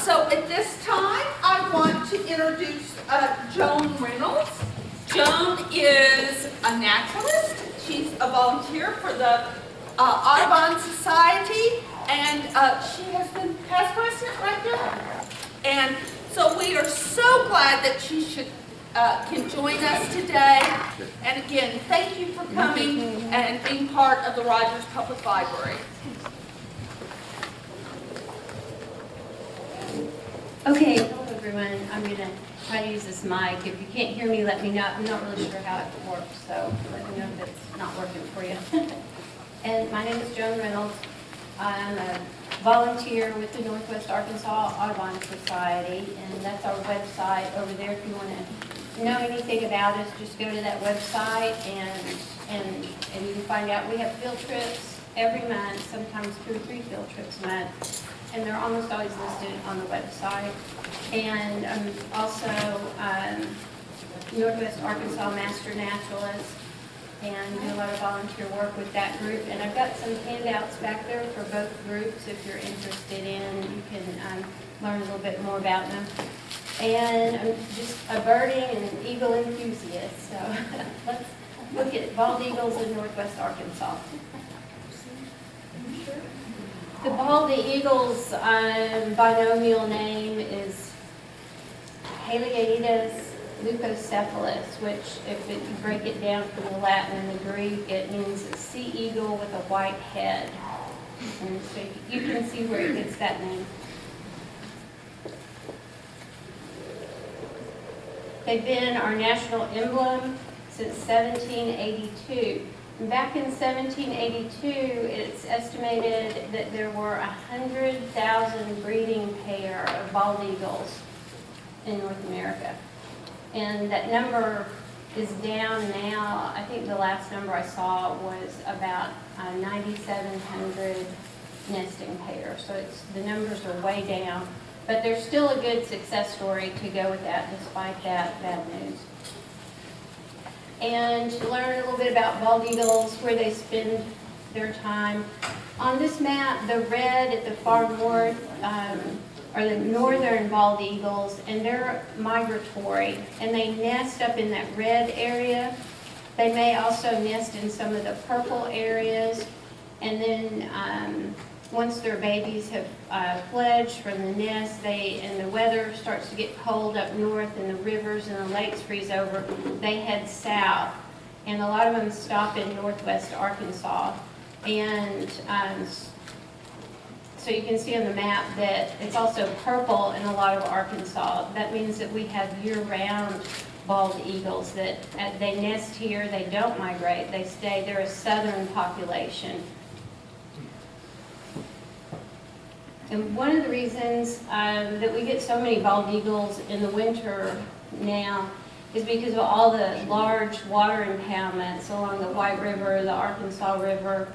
So at this time, I want to introduce Joan Reynolds. Joan is a naturalist. She's a volunteer for the Audubon Society, and she has been past president right there. And so we are so glad that she can join us today. And again, thank you for coming and being part of the Rogers Public Library. Okay, hello everyone. I'm going to try to use this mic. If you can't hear me, let me know. I'm not really sure how it works, so let me know if it's not working for you. And my name is Joan Reynolds. I'm a volunteer with the Northwest Arkansas Audubon Society, and that's our website over there. If you want to know anything about us, just go to that website and you can find out. We have field trips every month, sometimes 2 or 3 field trips a month. And they're almost always listed on the website. And I'm also Northwest Arkansas Master Naturalist, and do a lot of volunteer work with that group. And I've got some handouts back there for both groups if you're interested in. You can learn a little bit more about them. And I'm just a birding and eagle enthusiast. So let's look at bald eagles in Northwest Arkansas. The bald eagle's binomial name is Haliaeetus leucocephalus, which, if you break it down from the Latin and the Greek, it means a sea eagle with a white head. And so you can see where it gets that name. They've been our national emblem since 1782. Back in 1782, it's estimated that there were 100,000 breeding pair of bald eagles in North America. And that number is down now. I think the last number I saw was about 9,700 nesting pairs. So the numbers are way down. But there's still a good success story to go with that, despite that bad news. And to learn a little bit about bald eagles, where they spend their time. On this map, the red at the far north are the northern bald eagles, and they're migratory, and they nest up in that red area. They may also nest in some of the purple areas, and then once their babies have fledged from the nest, and the weather starts to get cold up north and the rivers and the lakes freeze over, they head south. And a lot of them stop in Northwest Arkansas. And so you can see on the map that it's also purple in a lot of Arkansas. That means that we have year-round bald eagles that they nest here, they don't migrate, they stay. They're a southern population. And one of the reasons that we get so many bald eagles in the winter now is because of all the large water impoundments along the White River, the Arkansas River,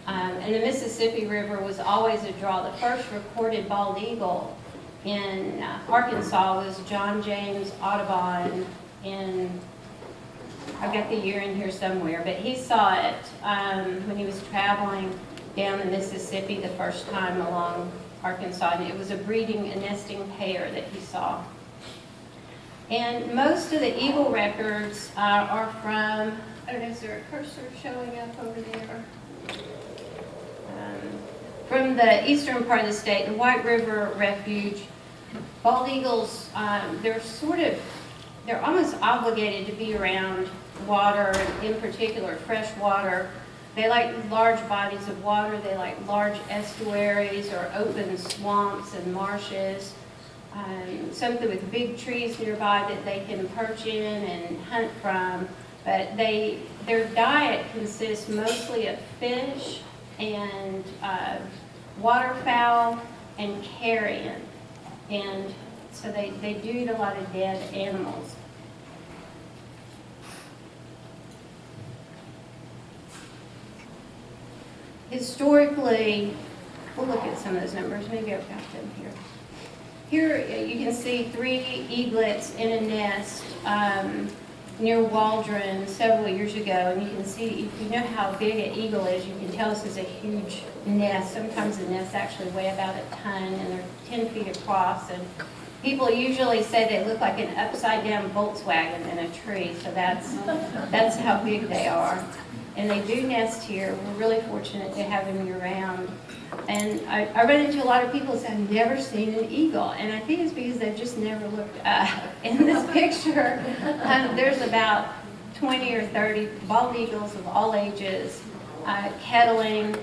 and the Mississippi River was always a draw. The first recorded bald eagle in Arkansas was John James Audubon I've got the year in here somewhere, but he saw it when he was traveling down the Mississippi the first time along Arkansas, and it was a nesting pair that he saw. And most of the eagle records are from, I don't know, is there a cursor showing up over there? From the eastern part of the state, the White River Refuge. Bald eagles, they're almost obligated to be around water, in particular fresh water. They like large bodies of water. They like large estuaries or open swamps and marshes. Something with big trees nearby that they can perch in and hunt from. But their diet consists mostly of fish and waterfowl and carrion. And so they do eat a lot of dead animals. Historically, we'll look at some of those numbers. Maybe I've got them here. Here you can see 3 eaglets in a nest near Waldron several years ago, and you can see, if you know how big an eagle is, you can tell this is a huge nest. Sometimes the nests actually weigh about a ton, and they're 10 feet across. And people usually say they look like an upside-down Volkswagen in a tree, so that's how big they are. And they do nest here. We're really fortunate to have them year-round. And I run into a lot of people who say, I've never seen an eagle. And I think it's because they've just never looked up. In this picture, there's about 20 or 30 bald eagles of all ages, kettling,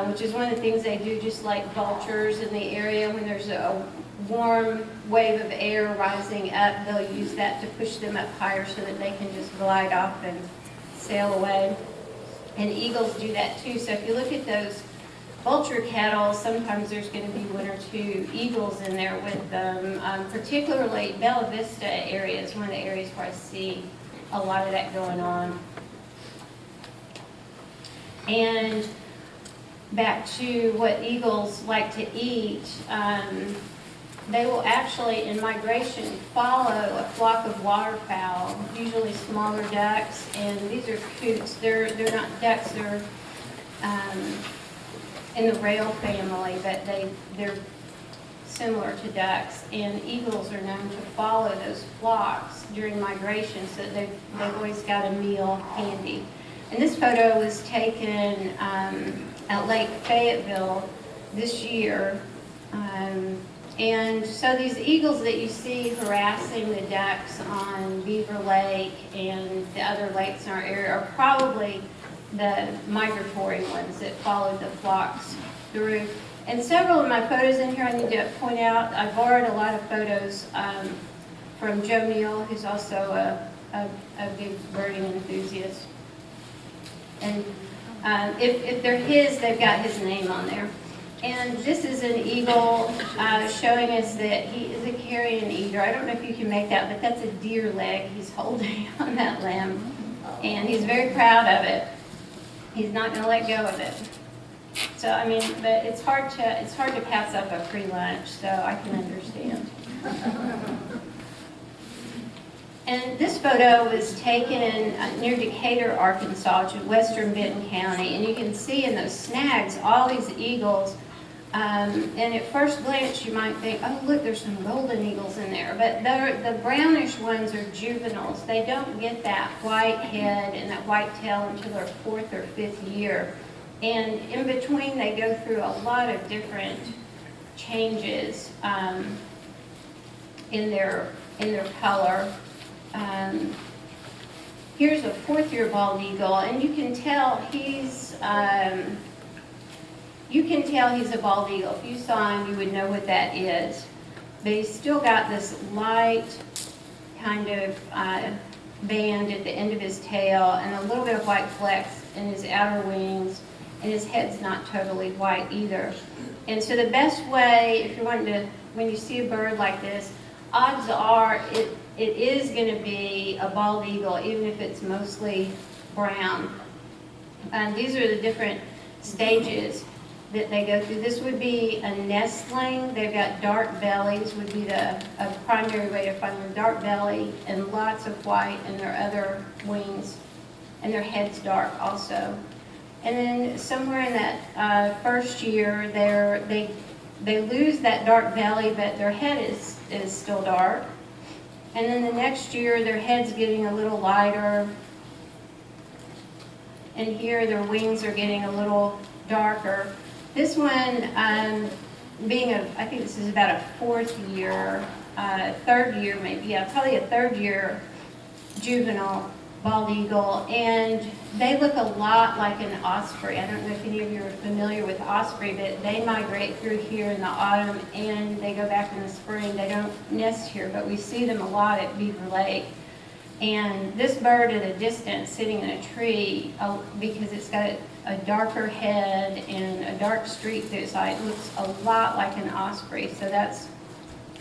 which is one of the things they do, just like vultures in the area. When there's a warm wave of air rising up, they'll use that to push them up higher so that they can just glide off and sail away. And eagles do that too. So if you look at those vulture kettles, sometimes there's going to be one or two eagles in there with them. Particularly Bella Vista area is one of the areas where I see a lot of that going on. And back to what eagles like to eat, they will actually, in migration, follow a flock of waterfowl, usually smaller ducks, and these are coots. They're not ducks, they're in the rail family, but they're similar to ducks. And eagles are known to follow those flocks during migration, so that they've always got a meal handy. And this photo was taken at Lake Fayetteville this year. And so these eagles that you see harassing the ducks on Beaver Lake and the other lakes in our area are probably the migratory ones that followed the flocks through. And several of my photos in here I need to point out, I borrowed a lot of photos from Joe Neal, who's also a big birding enthusiast. And if they're his, they've got his name on there. And this is an eagle showing us that he is a carrion eater. I don't know if you can make that, but that's a deer leg he's holding on that limb. And he's very proud of it. He's not going to let go of it. So, I mean, but it's hard to pass up a free lunch, so I can understand. And this photo was taken near Decatur, Arkansas, which is western Benton County. And you can see in those snags all these eagles. And at first glance, you might think, oh, look, there's some golden eagles in there. But the brownish ones are juveniles. They don't get that white head and that white tail until their 4th or 5th year. And in between, they go through a lot of different changes in their color. Here's a 4th-year bald eagle, and you can tell he's a bald eagle. If you saw him, you would know what that is. But he's still got this light kind of band at the end of his tail and a little bit of white flecks in his outer wings, and his head's not totally white either. And so the best way, if you're wanting to, when you see a bird like this, odds are it is going to be a bald eagle, even if it's mostly brown. These are the different stages that they go through. This would be a nestling. They've got dark bellies, would be a primary way to find them. Dark belly and lots of white in their other wings, and their head's dark also. And then somewhere in that first year, they lose that dark belly, but their head is still dark. And then the next year, their head's getting a little lighter. And here, their wings are getting a little darker. This one, I think this is about a 4th year, 3rd year maybe, yeah, probably a 3rd year juvenile bald eagle. And they look a lot like an osprey. I don't know if any of you are familiar with osprey, but they migrate through here in the autumn and they go back in the spring. They don't nest here, but we see them a lot at Beaver Lake. And this bird at a distance sitting in a tree, because it's got a darker head and a dark streak through its eye, looks a lot like an osprey. So that's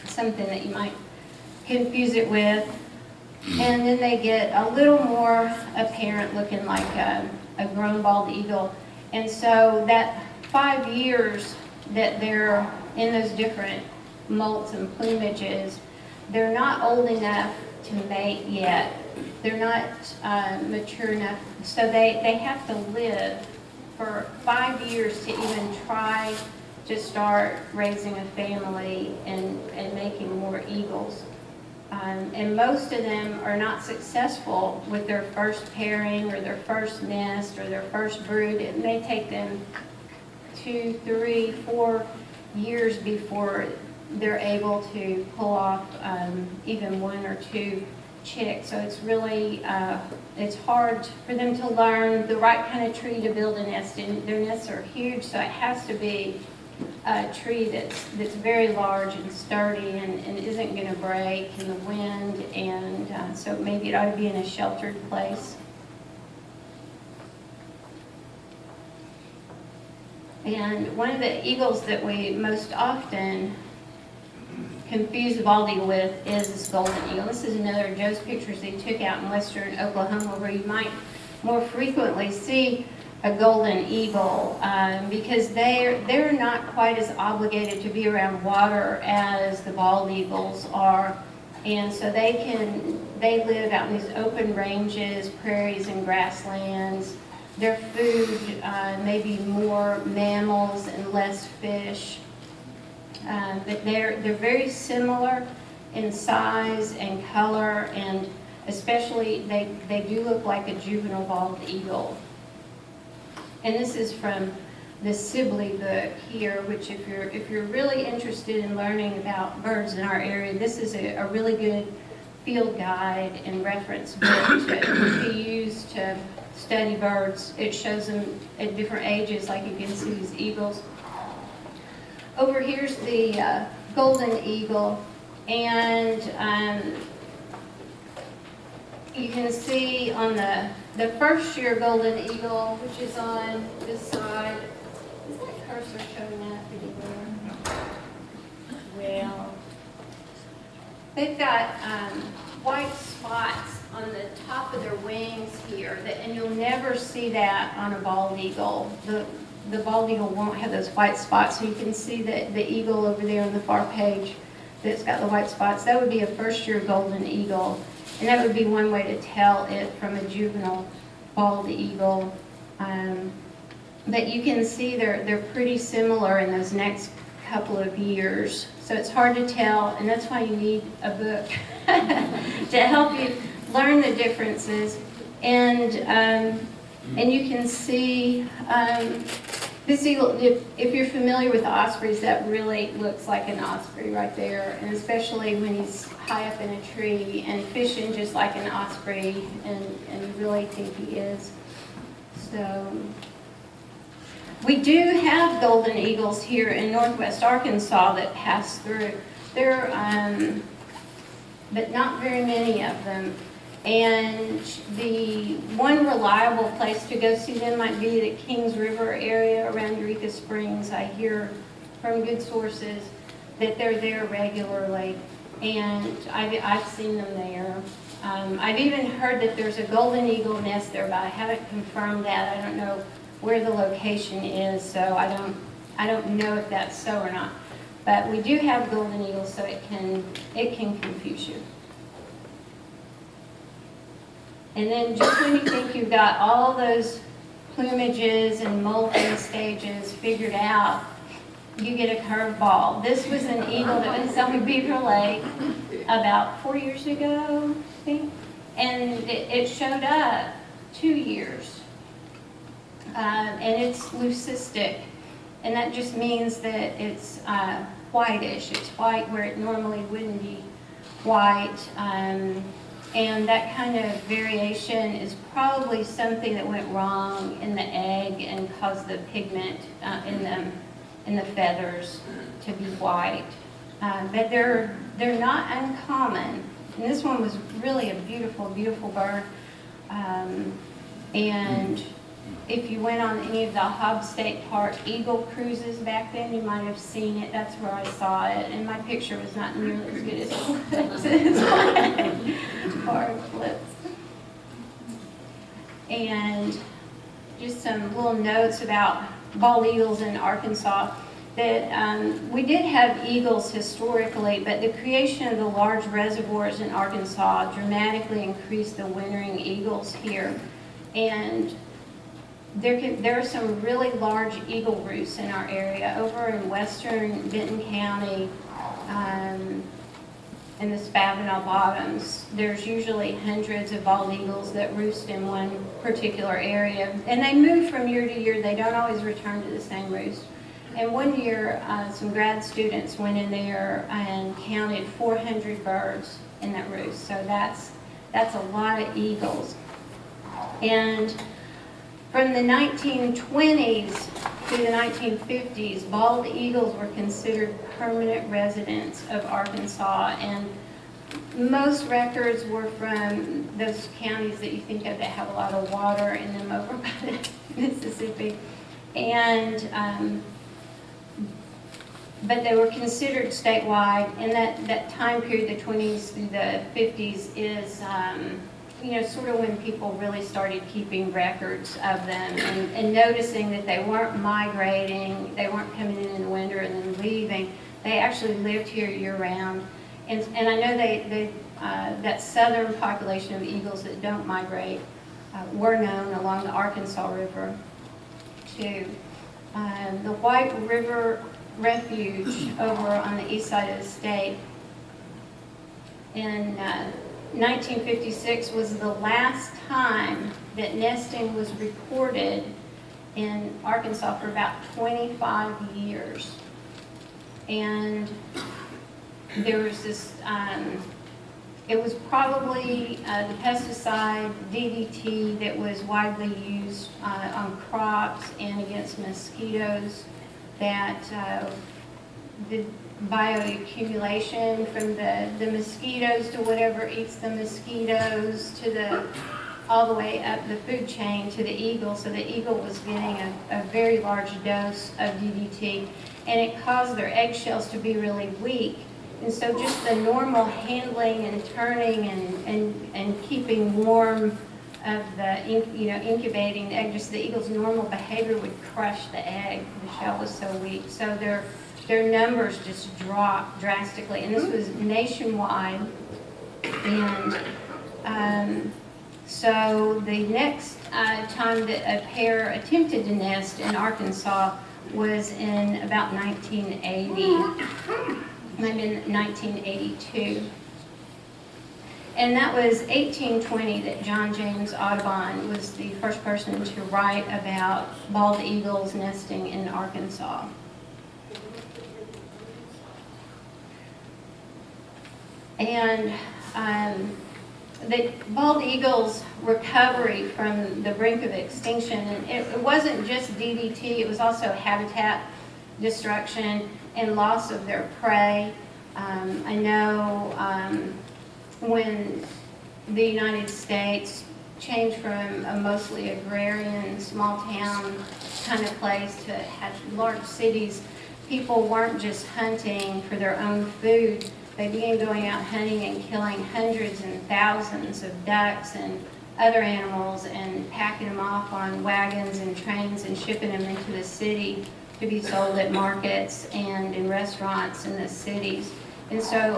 something that you might confuse it with. And then they get a little more apparent, looking like a grown bald eagle. And so that 5 years that they're in those different molts and plumages, they're not old enough to mate yet. they're not mature enough, so they have to live for 5 years to even try to start raising a family and making more eagles. And most of them are not successful with their first pairing or their first nest or their first brood. It may take them 2, 3, 4 years before they're able to pull off even 1 or 2 chicks. So it's really, it's hard for them to learn the right kind of tree to build a nest in. Their nests are huge, so it has to be a tree that's very large and sturdy and isn't going to break in the wind, and so maybe it ought to be in a sheltered place. And one of the eagles that we most often confuse the bald eagle with is this golden eagle. This is another of Joe's pictures that he took out in western Oklahoma, where you might more frequently see a golden eagle because they're not quite as obligated to be around water as the bald eagles are, and so they live out in these open ranges, prairies, and grasslands. Their food may be more mammals and less fish, but they're very similar in size and color, and especially they do look like a juvenile bald eagle. And this is from the Sibley book here, which if you're really interested in learning about birds in our area, this is a really good field guide and reference book to use to study birds. It shows them at different ages, like you can see these eagles. Over here's the golden eagle, and you can see on the first year golden eagle, which is on this side. Is that cursor showing up anywhere? Well, they've got white spots on the top of their wings here, and you'll never see that on a bald eagle. The bald eagle won't have those white spots, so you can see that the eagle over there on the far page that's got the white spots, that would be a first year golden eagle. And that would be one way to tell it from a juvenile bald eagle. But you can see they're pretty similar in those next couple of years. So it's hard to tell, and that's why you need a book to help you learn the differences. And you can see this eagle, if you're familiar with ospreys, that really looks like an osprey right there, and especially when he's high up in a tree and fishing just like an osprey, and you really think he is. So we do have golden eagles here in northwest Arkansas that pass through. There, but not very many of them. And the one reliable place to go see them might be the Kings River area around Eureka Springs. I hear from good sources that they're there regularly, and I've seen them there. I've even heard that there's a golden eagle nest there, but I haven't confirmed that. I don't know where the location is, so I don't know if that's so or not. But we do have golden eagles, so it can confuse you. And then just when you think you've got all those plumages and molting stages figured out, you get a curveball. This was an eagle that was on Beaver Lake about 4 years ago, I think, and it showed up 2 years. And it's leucistic, and that just means that it's whitish. It's white where it normally wouldn't be white. And that kind of variation is probably something that went wrong in the egg and caused the pigment in the feathers to be white. But they're not uncommon. And this one was really a beautiful, beautiful bird. And if you went on any of the Hobbs State Park Eagle cruises back then, you might have seen it. That's where I saw it. And my picture was not nearly as good as Park flips. And just some little notes about bald eagles in Arkansas. that we did have eagles historically, but the creation of the large reservoirs in Arkansas dramatically increased the wintering eagles here. And there are some really large eagle roosts in our area. Over in western Benton County, in the Spavinaw Bottoms, there's usually hundreds of bald eagles that roost in one particular area. And they move from year to year. They don't always return to the same roost. And one year, some grad students went in there and counted 400 birds in that roost. So that's a lot of eagles. And from the 1920s to the 1950s, bald eagles were considered permanent residents of Arkansas, and most records were from those counties that you think of that have a lot of water in them over by the Mississippi. And but they were considered statewide, and that time period, the 20s through the 50s, is sort of when people really started keeping records of them and noticing that they weren't migrating, they weren't coming in the winter and then leaving. They actually lived here year-round. And I know that southern population of eagles that don't migrate were known along the Arkansas River, too. The White River Refuge over on the east side of the state in 1956 was the last time that nesting was reported in Arkansas for about 25 years. And there was this, it was probably the pesticide DDT that was widely used on crops and against mosquitoes that the bioaccumulation from the mosquitoes to whatever eats the mosquitoes to all the way up the food chain to the eagle. So the eagle was getting a very large dose of DDT, and it caused their eggshells to be really weak. And so just the normal handling and turning and keeping warm of the incubating the egg, just the eagle's normal behavior would crush the egg. The shell was so weak. So their numbers just dropped drastically. And this was nationwide. And so the next time that a pair attempted to nest in Arkansas was in about 1980. I'm in 1982. And that was 1820 that John James Audubon was the first person to write about bald eagles nesting in Arkansas. And the bald eagle's recovery from the brink of extinction, and it wasn't just DDT, it was also habitat destruction and loss of their prey. I know when the United States changed from a mostly agrarian, small town kind of place to have large cities, people weren't just hunting for their own food. They began going out hunting and killing hundreds and thousands of ducks and other animals and packing them off on wagons and trains and shipping them into the city to be sold at markets and in restaurants in the cities. And so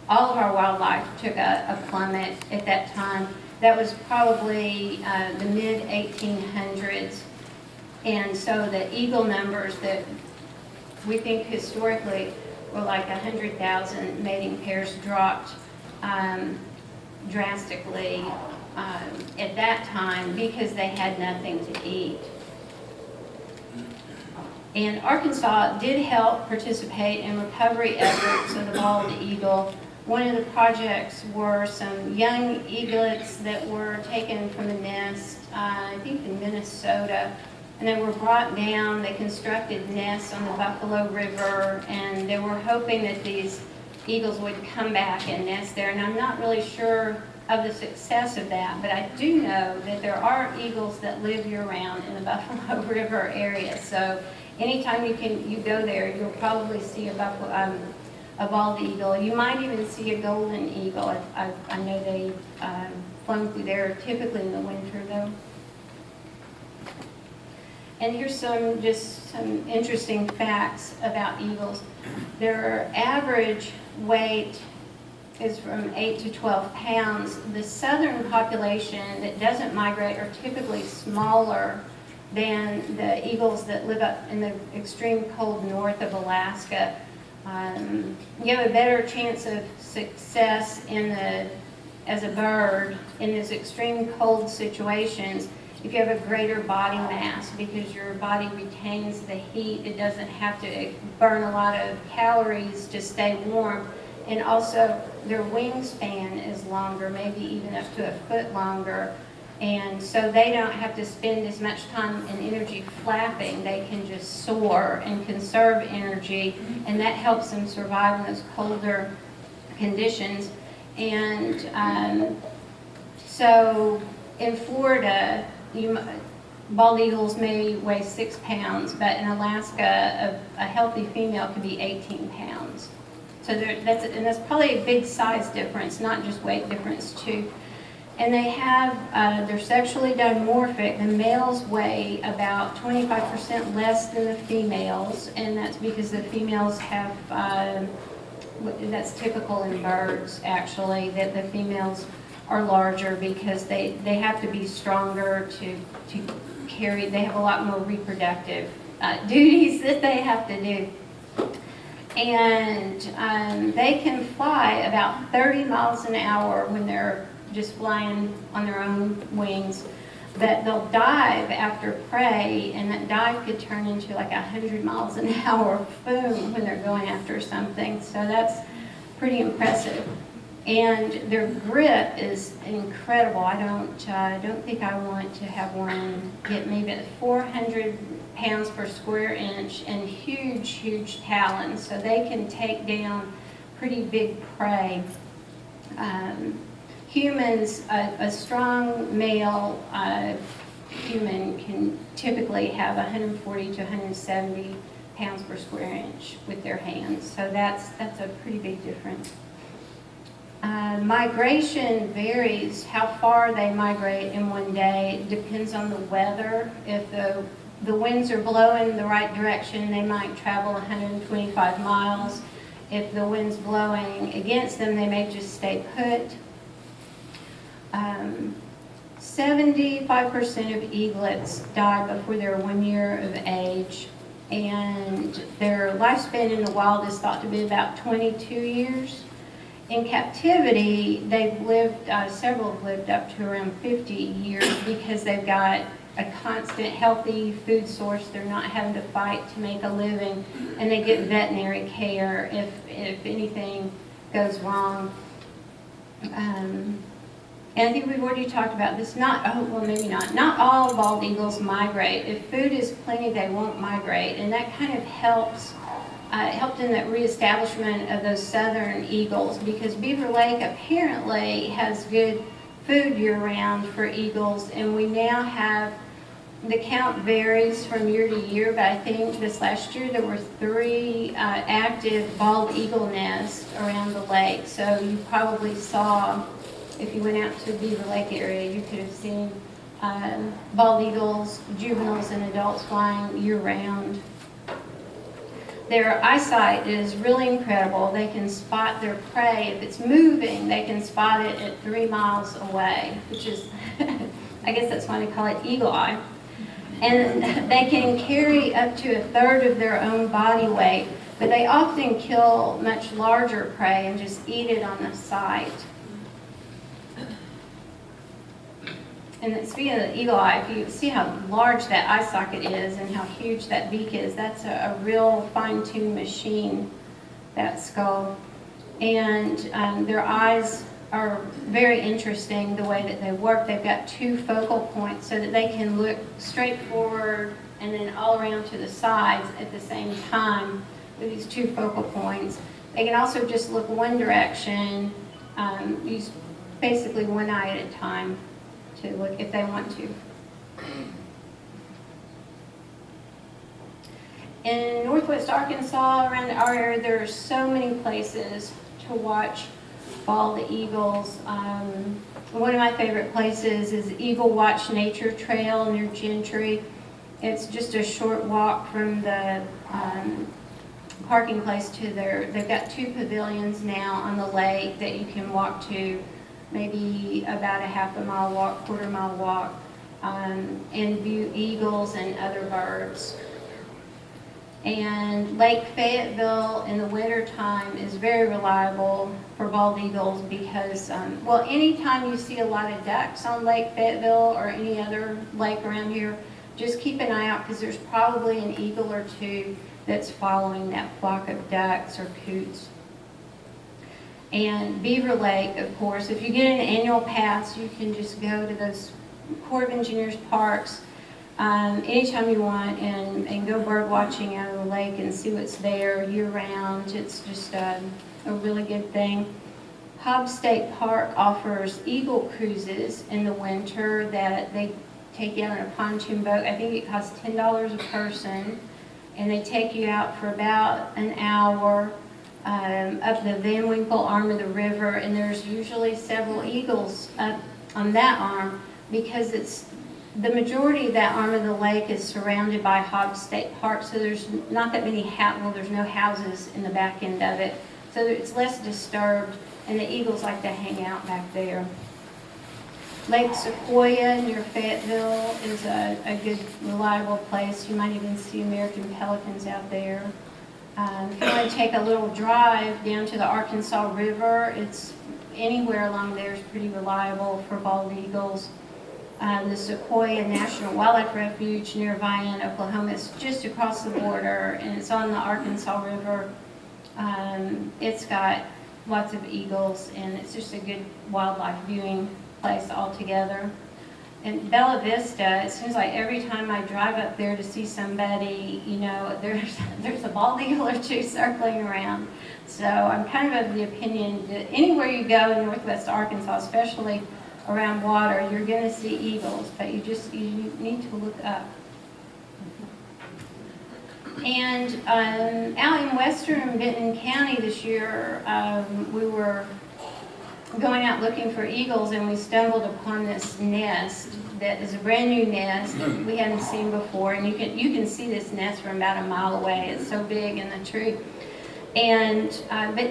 all of our wildlife took a plummet at that time. That was probably the mid-1800s. And so the eagle numbers that we think historically were like 100,000 mating pairs dropped drastically at that time because they had nothing to eat. And Arkansas did help participate in recovery efforts of the bald eagle. One of the projects were some young eaglets that were taken from a nest, I think in Minnesota, and they were brought down. They constructed nests on the Buffalo River, and they were hoping that these eagles would come back and nest there. And I'm not really sure of the success of that, but I do know that there are eagles that live year-round in the Buffalo River area. So anytime you go there, you'll probably see a bald eagle. You might even see a golden eagle. I know they've flown through there typically in the winter, though. And here's just some interesting facts about eagles. Their average weight is from 8 to 12 pounds. The southern population that doesn't migrate are typically smaller than the eagles that live up in the extreme cold north of Alaska. You have a better chance of success as a bird in these extreme cold situations if you have a greater body mass, because your body retains the heat. It doesn't have to burn a lot of calories to stay warm. And also their wingspan is longer, maybe even up to a foot longer. And so they don't have to spend as much time and energy flapping. They can just soar and conserve energy, and that helps them survive in those colder conditions. And so in Florida, bald eagles may weigh 6 pounds, but in Alaska, a healthy female could be 18 pounds. So that's probably a big size difference, not just weight difference too. And they have, they're sexually dimorphic. The males weigh about 25% less than the females, and that's because the females have, that's typical in birds actually, that the females are larger because they have to be stronger to carry, they have a lot more reproductive duties that they have to do. And they can fly about 30 miles an hour when they're just flying on their own wings, but they'll dive after prey, and that dive could turn into like 100 miles an hour, boom, when they're going after something. So that's pretty impressive. And their grip is incredible. I don't think I want to have one get maybe at 400 pounds per square inch and huge, huge talons, so they can take down pretty big prey. Humans, a strong male human can typically have 140 to 170 pounds per square inch with their hands, so that's a pretty big difference. Migration varies. How far they migrate in one day depends on the weather. If the winds are blowing the right direction, they might travel 125 miles. If the wind's blowing against them, they may just stay put. 75% of eaglets die before they're 1 year of age, and their lifespan in the wild is thought to be about 22 years. In captivity, they've lived, several have lived up to around 50 years because they've got a constant healthy food source. They're not having to fight to make a living, and they get veterinary care if anything goes wrong. And I think we've already talked about this. Well, maybe not. Not all bald eagles migrate. If food is plenty, they won't migrate, and that kind of helped in that reestablishment of those southern eagles, because Beaver Lake apparently has good food year-round for eagles, and we now have, the count varies from year to year, but I think this last year there were 3 active bald eagle nests around the lake. So you probably saw, if you went out to the Beaver Lake area, you could have seen bald eagles, juveniles and adults flying year-round. Their eyesight is really incredible. They can spot their prey. If it's moving, they can spot it at 3 miles away, which is, I guess that's why they call it eagle eye. And they can carry up to 1/3 of their own body weight, but they often kill much larger prey and just eat it on the sight. And speaking of the eagle eye, if you see how large that eye socket is and how huge that beak is, that's a real fine-tuned machine, that skull. And their eyes are very interesting the way that they work. They've got 2 focal points so that they can look straight forward and then all around to the sides at the same time with these 2 focal points. They can also just look one direction, use basically one eye at a time to look if they want to. In northwest Arkansas, around our area, there are so many places to watch bald eagles. One of my favorite places is Eagle Watch Nature Trail near Gentry. It's just a short walk from the parking place to they've got 2 pavilions now on the lake that you can walk to, maybe about a half a mile walk, quarter-mile walk, and view eagles and other birds. And Lake Fayetteville in the winter time is very reliable for bald eagles because, well, anytime you see a lot of ducks on Lake Fayetteville or any other lake around here, just keep an eye out because there's probably an eagle or 2 that's following that flock of ducks or coots. And Beaver Lake, of course, if you get an annual pass, you can just go to those Corps of Engineers parks anytime you want and go bird watching out of the lake and see what's there year round. It's just a really good thing. Hobbs State Park offers eagle cruises in the winter that they take you out on a pontoon boat. I think it costs $10 a person, and they take you out for about an hour up the Van Winkle arm of the river, and there's usually several eagles up on that arm because the majority of that arm of the lake is surrounded by Hobbs State Park, so there's not that many there's no houses in the back end of it, so it's less disturbed, and the eagles like to hang out back there. Lake Sequoia near Fayetteville is a good, reliable place. You might even see American pelicans out there. If you want to take a little drive down to the Arkansas River, it's anywhere along there is pretty reliable for bald eagles. The Sequoia National Wildlife Refuge near Vian, Oklahoma, is just across the border, and it's on the Arkansas River. It's got lots of eagles, and it's just a good wildlife viewing place altogether. And Bella Vista, it seems like every time I drive up there to see somebody, you know, there's a bald eagle or 2 circling around. So I'm kind of the opinion that anywhere you go in northwest Arkansas, especially around water, you're going to see eagles, but you need to look up. And out in western Benton County this year, we were going out looking for eagles, and we stumbled upon this nest that is a brand new nest that we hadn't seen before, and you can see this nest from about a mile away. It's so big in the tree, and but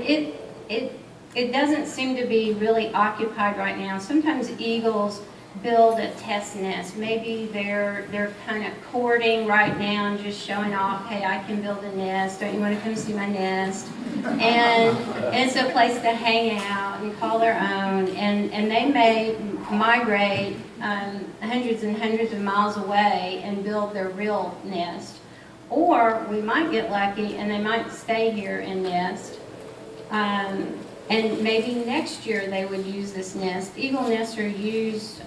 it doesn't seem to be really occupied right now. Sometimes eagles build a test nest. Maybe they're kind of courting right now and just showing off, hey, I can build a nest. Don't you want to come see my nest? And it's a place to hang out and call their own. And they may migrate hundreds and hundreds of miles away and build their real nest. Or we might get lucky and they might stay here and nest. And maybe next year they would use this nest. Eagle nests are used,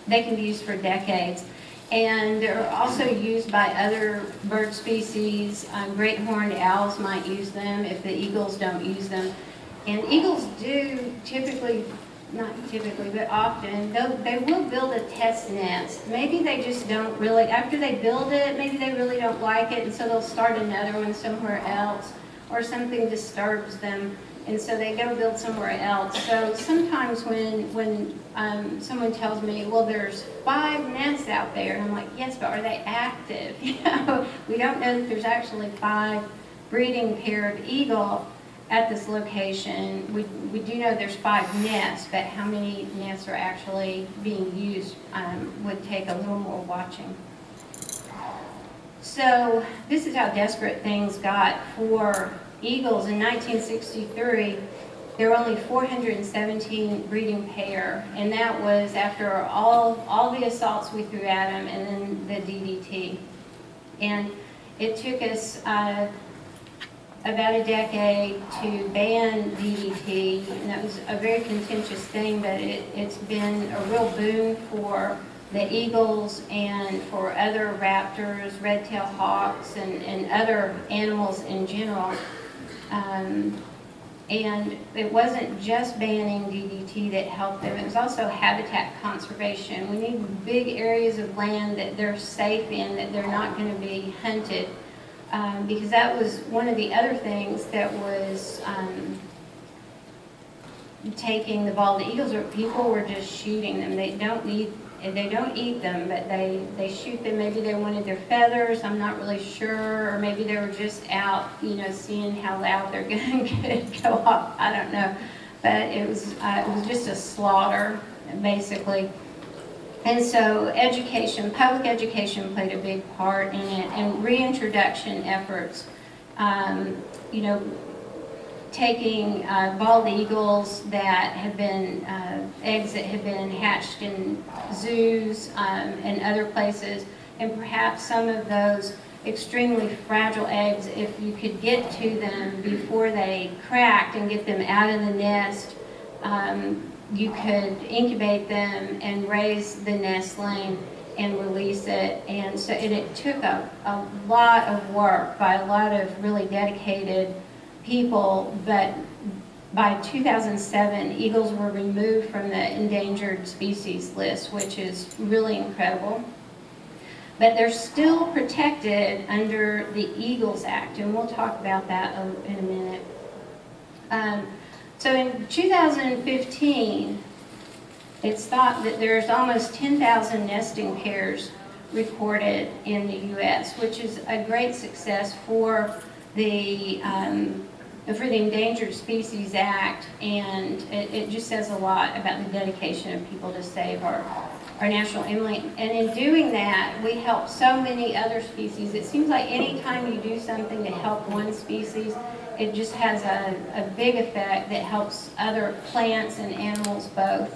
they can be used for decades. And they're also used by other bird species. Great horned owls might use them if the eagles don't use them. And eagles do typically, not typically, but often, they will build a test nest. Maybe they just don't really, after they build it, maybe they really don't like it, and so they'll start another one somewhere else, or something disturbs them, and so they go build somewhere else. So sometimes when someone tells me, well, there's 5 nests out there, and I'm like, yes, but are they active? You know, we don't know that there's actually 5 breeding pair of eagle at this location. We do know there's 5 nests, but how many nests are actually being used would take a little more watching. So this is how desperate things got for eagles. In 1963, there were only 417 breeding pair, and that was after all the assaults we threw at them and then the DDT. And it took us about a decade to ban DDT, and that was a very contentious thing, but it's been a real boon for the eagles and for other raptors, red-tailed hawks, and other animals in general. And it wasn't just banning DDT that helped them, it was also habitat conservation. We need big areas of land that they're safe in, that they're not going to be hunted, because that was one of the other things that was taking the bald eagles, or people were just shooting them. They don't need and they don't eat them, but they shoot them. Maybe they wanted their feathers, I'm not really sure, or maybe they were just out, you know, seeing how loud they're going to go off. I don't know, but it was just a slaughter, basically. And so education, public education played a big part in it, and reintroduction efforts, you know, taking bald eagles that have been, eggs that have been hatched in zoos and other places, and perhaps some of those extremely fragile eggs, if you could get to them before they cracked and get them out of the nest, you could incubate them and raise the nestling and release it. And so it took a lot of work by a lot of really dedicated people, but by 2007, eagles were removed from the endangered species list, which is really incredible. But they're still protected under the Eagles Act, and we'll talk about that in a minute. So in 2015, it's thought that there's almost 10,000 nesting pairs recorded in the U.S., which is a great success for the Endangered Species Act, and it just says a lot about the dedication of people to save our national inland. And in doing that, we help so many other species. It seems like any time you do something to help one species, it just has a big effect that helps other plants and animals both.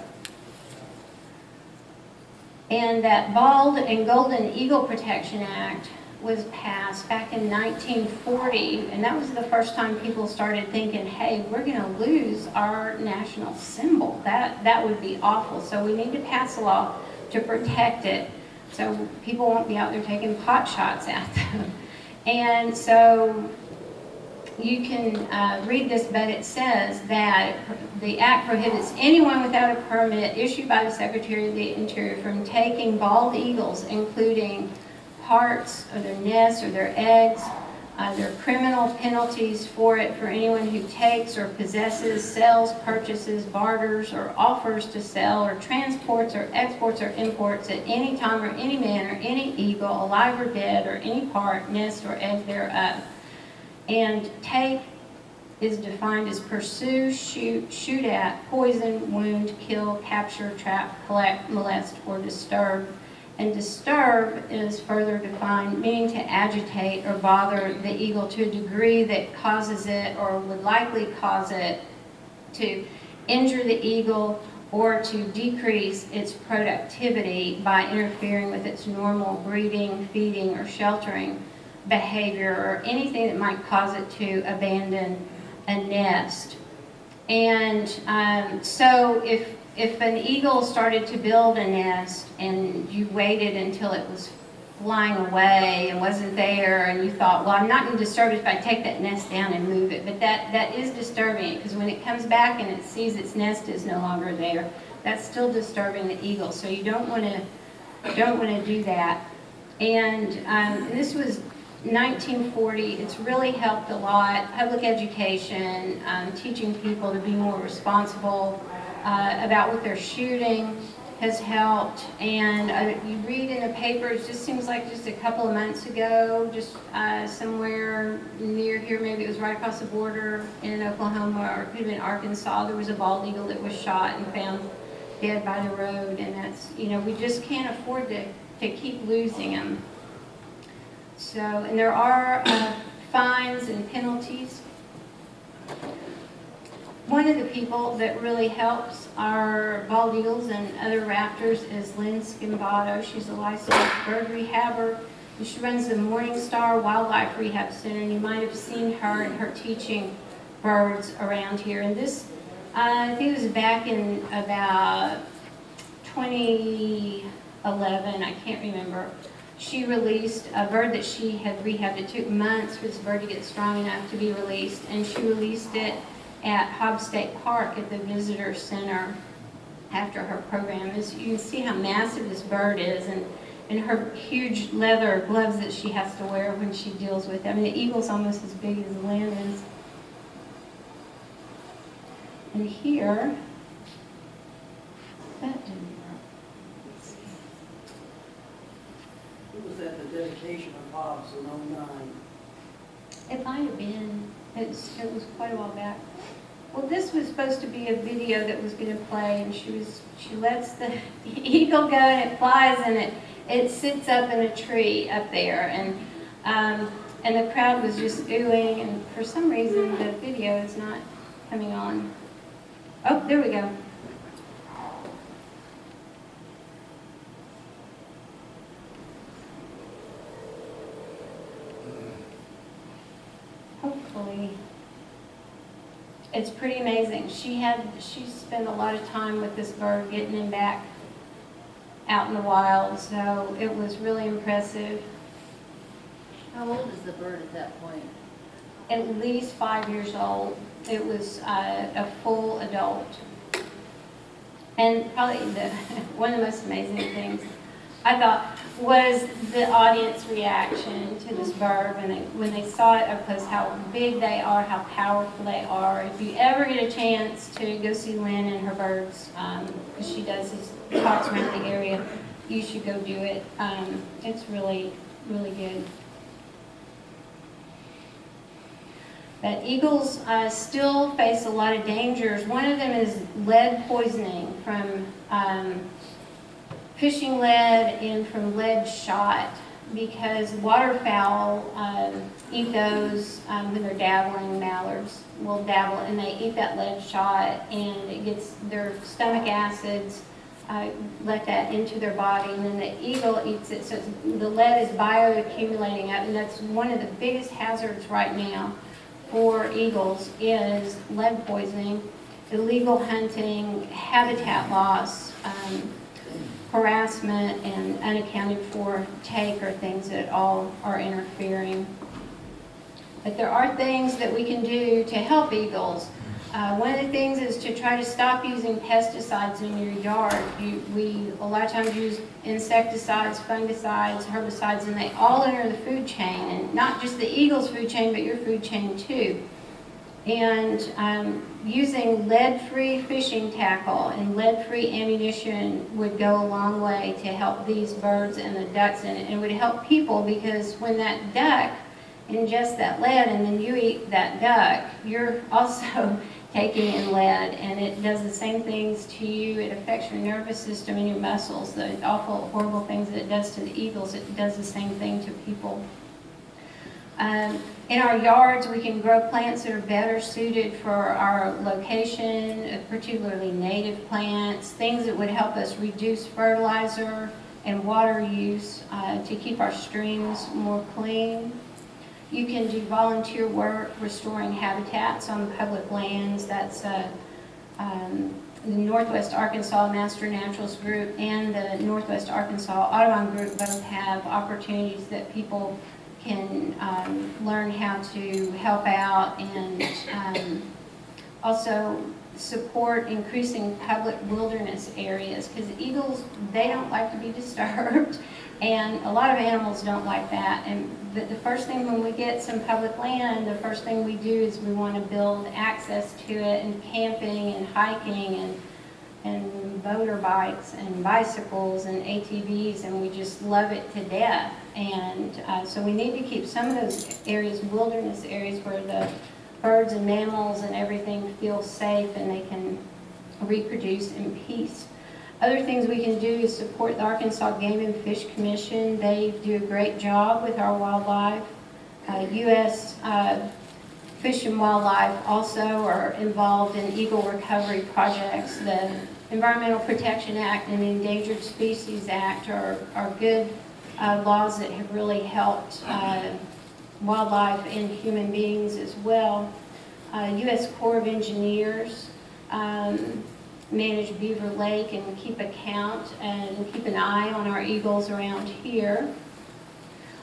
And that Bald and Golden Eagle Protection Act was passed back in 1940, and that was the first time people started thinking, hey, we're going to lose our national symbol. That would be awful. So we need to pass a law to protect it so people won't be out there taking pot shots at them. And so you can read this, but it says that the Act prohibits anyone without a permit issued by the Secretary of the Interior from taking bald eagles, including parts of their nests or their eggs. There are criminal penalties for it for anyone who takes or possesses, sells, purchases, barters, or offers to sell, or transports or exports or imports at any time or any manner any eagle, alive or dead, or any part, nest, or egg thereof. And take is defined as pursue, shoot at, poison, wound, kill, capture, trap, collect, molest, or disturb. And disturb is further defined, meaning to agitate or bother the eagle to a degree that causes it or would likely cause it to injure the eagle or to decrease its productivity by interfering with its normal breeding, feeding, or sheltering behavior, or anything that might cause it to abandon a nest. And so if an eagle started to build a nest and you waited until it was flying away and wasn't there, and you thought, well, I'm not going to disturb it if I take that nest down and move it, but that is disturbing it, because when it comes back and it sees its nest is no longer there, that's still disturbing the eagle. So you don't want to do that. And this was 1940. It's really helped a lot. Public education, teaching people to be more responsible about what they're shooting has helped. And you read in the paper, it just seems like just a couple of months ago, just somewhere near here, maybe it was right across the border in Oklahoma, or it could have been Arkansas, there was a bald eagle that was shot and found dead by the road. And that's, you know, we just can't afford to keep losing them. So, and there are fines and penalties. One of the people that really helps our bald eagles and other raptors is Lynn Scimbato. She's a licensed bird rehabber, and she runs the Morning Star Wildlife Rehab Center, and you might have seen her and her teaching birds around here. And this, I think it was back in about 2011, I can't remember. She released a bird that she had rehabbed. It took months for this bird to get strong enough to be released, and she released it at Hobbs State Park at the Visitor Center after her program. As you can see how massive this bird is, and her huge leather gloves that she has to wear when she deals with it. I mean, the eagle's almost as big as Lynn is. And here, that didn't work. Let's see. presentation of Hobbs in '09. It might have been. It was quite a while back. Well, this was supposed to be a video that was going to play, and she lets the eagle go, and it flies, and it sits up in a tree up there, and the crowd was just oohing, and for some reason the video is not coming on. Oh, there we go. Hopefully. It's pretty amazing. She spent a lot of time with this bird, getting him back out in the wild, so it was really impressive. How old is the bird at that point? At least 5 years old. It was a full adult. And probably one of the most amazing things I thought was the audience reaction to this bird when they saw it up close, how big they are, how powerful they are. If you ever get a chance to go see Lynn and her birds, because she does these talks around the area, you should go do it. It's really, really good. But eagles still face a lot of dangers. One of them is lead poisoning from fishing lead and from lead shot, because waterfowl eat those when they're dabbling. Mallards will dabble and they eat that lead shot, and it gets their stomach acids, let that into their body, and then the eagle eats it. So the lead is bioaccumulating up, and that's one of the biggest hazards right now for eagles is lead poisoning, illegal hunting, habitat loss, harassment, and unaccounted for take are things that all are interfering. But there are things that we can do to help eagles. One of the things is to try to stop using pesticides in your yard. We a lot of times use insecticides, fungicides, herbicides, and they all enter the food chain, and not just the eagle's food chain, but your food chain too. And using lead-free fishing tackle and lead-free ammunition would go a long way to help these birds and the ducks, and it would help people, because when that duck ingests that lead and then you eat that duck, you're also taking in lead, and it does the same things to you. It affects your nervous system and your muscles. The awful, horrible things that it does to the eagles, it does the same thing to people. In our yards, we can grow plants that are better suited for our location, particularly native plants, things that would help us reduce fertilizer and water use to keep our streams more clean. You can do volunteer work restoring habitats on public lands. That's the Northwest Arkansas Master Naturalist Group and the Northwest Arkansas Audubon Group both have opportunities that people can learn how to help out, and also support increasing public wilderness areas, because eagles, they don't like to be disturbed, and a lot of animals don't like that. And the first thing when we get some public land, the first thing we do is we want to build access to it, and camping and hiking and motor bikes and bicycles and ATVs, and we just love it to death. And so we need to keep some of those areas, wilderness areas, where the birds and mammals and everything feel safe and they can reproduce in peace. Other things we can do is support the Arkansas Game and Fish Commission. They do a great job with our wildlife. U.S. Fish and Wildlife also are involved in eagle recovery projects. The Environmental Protection Act and the Endangered Species Act are good laws that have really helped wildlife and human beings as well. U.S. Corps of Engineers manage Beaver Lake and keep account and keep an eye on our eagles around here.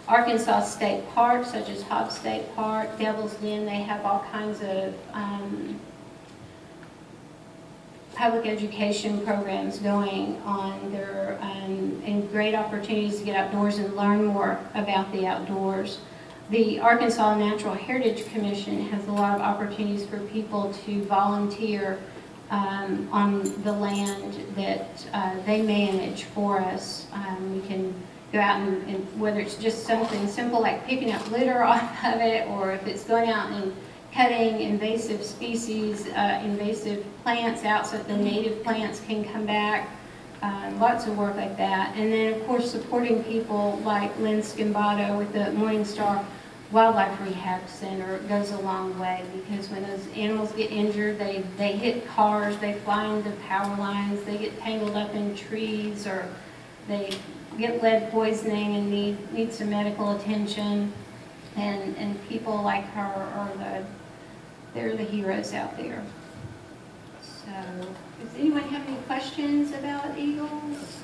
Arkansas State Parks, such as Hobbs State Park, Devil's Den, they have all kinds of public education programs going on there, and great opportunities to get outdoors and learn more about the outdoors. The Arkansas Natural Heritage Commission has a lot of opportunities for people to volunteer on the land that they manage for us. We can go out and whether it's just something simple like picking up litter off of it, or if it's going out and cutting invasive species, invasive plants out so that the native plants can come back. Lots of work like that. And then, of course, supporting people like Lynn Scimbato with the Morningstar Wildlife Rehab Center goes a long way, because when those animals get injured, they hit cars, they fly into power lines, they get tangled up in trees, or they get lead poisoning and need some medical attention. And people like her are they're the heroes out there. So, does anyone have any questions about eagles?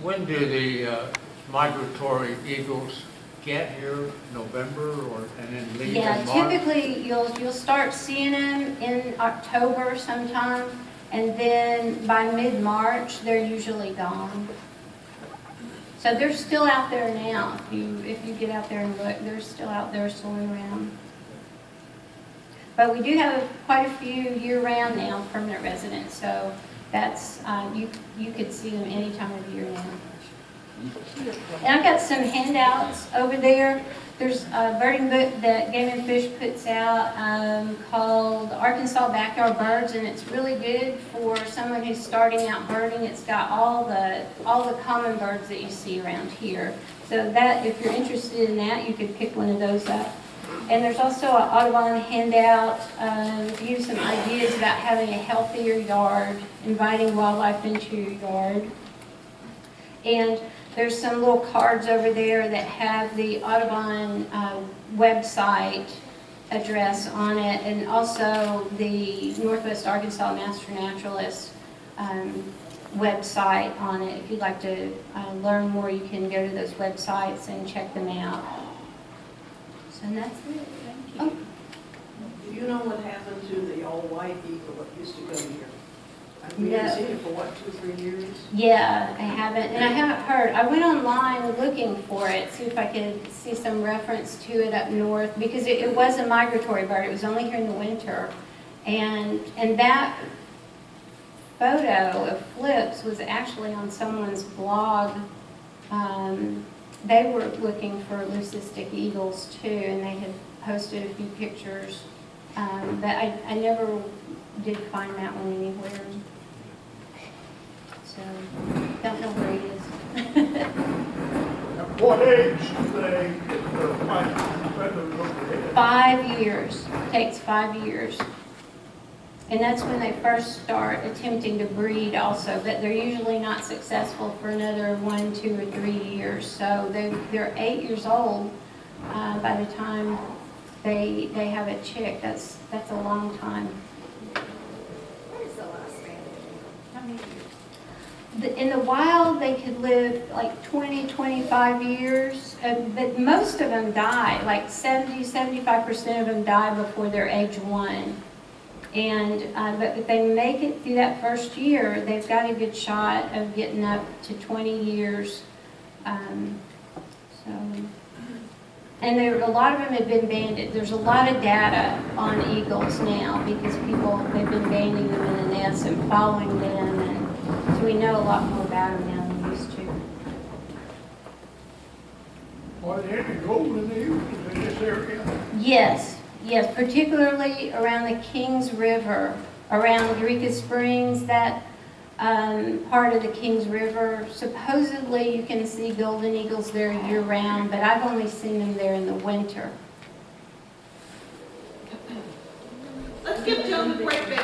When do the migratory eagles get here? November, and then leave in March? Typically you'll start seeing them in October sometime, and then by mid-March they're usually gone. So they're still out there now. If you get out there and look, they're still out there soaring around. But we do have quite a few year-round now, permanent residents. So that's you could see them any time of year now. And I've got some handouts over there. There's a birding book that Game and Fish puts out called Arkansas Backyard Birds, and it's really good for someone who's starting out birding. It's got all the common birds that you see around here. So that, if you're interested in that, you could pick one of those up. And there's also an Audubon handout to give you some ideas about having a healthier yard, inviting wildlife into your yard. And there's some little cards over there that have the Audubon website address on it, and also the Northwest Arkansas Master Naturalist website on it. If you'd like to learn more, you can go to those websites and check them out. So that's it. Thank you. Do you know what happened to the all-white eagle that used to come here? We No. haven't seen it for what, 2-3 years? Yeah, I haven't, and I haven't heard. I went online looking for it, see if I could see some reference to it up north, because it was a migratory bird. It was only here in the winter, and that photo of Flips was actually on someone's blog. They were looking for leucistic eagles too, and they had posted a few pictures, but I never did find that one anywhere. So, don't know where he is. At what age do they get their white feathers overhead? 5 years. Takes 5 years. And that's when they first start attempting to breed also, but they're usually not successful for another 1, 2, or 3 years. So they're 8 years old by the time they have a chick. That's a long time. What is the lifespan? How many years? In the wild, they could live like 20, 25 years, but most of them die. Like 70, 75% of them die before they're age 1. And but if they make it through that first year, they've got a good shot of getting up to 20 years. And a lot of them have been banded. There's a lot of data on eagles now because they've been banding them in the nest and following them, and so we know a lot more about them now than we used to. Are there any golden eagles in this area? Yes, particularly around the Kings River, around Eureka Springs, that part of the Kings River. Supposedly you can see golden eagles there year-round, but I've only seen them there in the winter. Let's give Joan a great big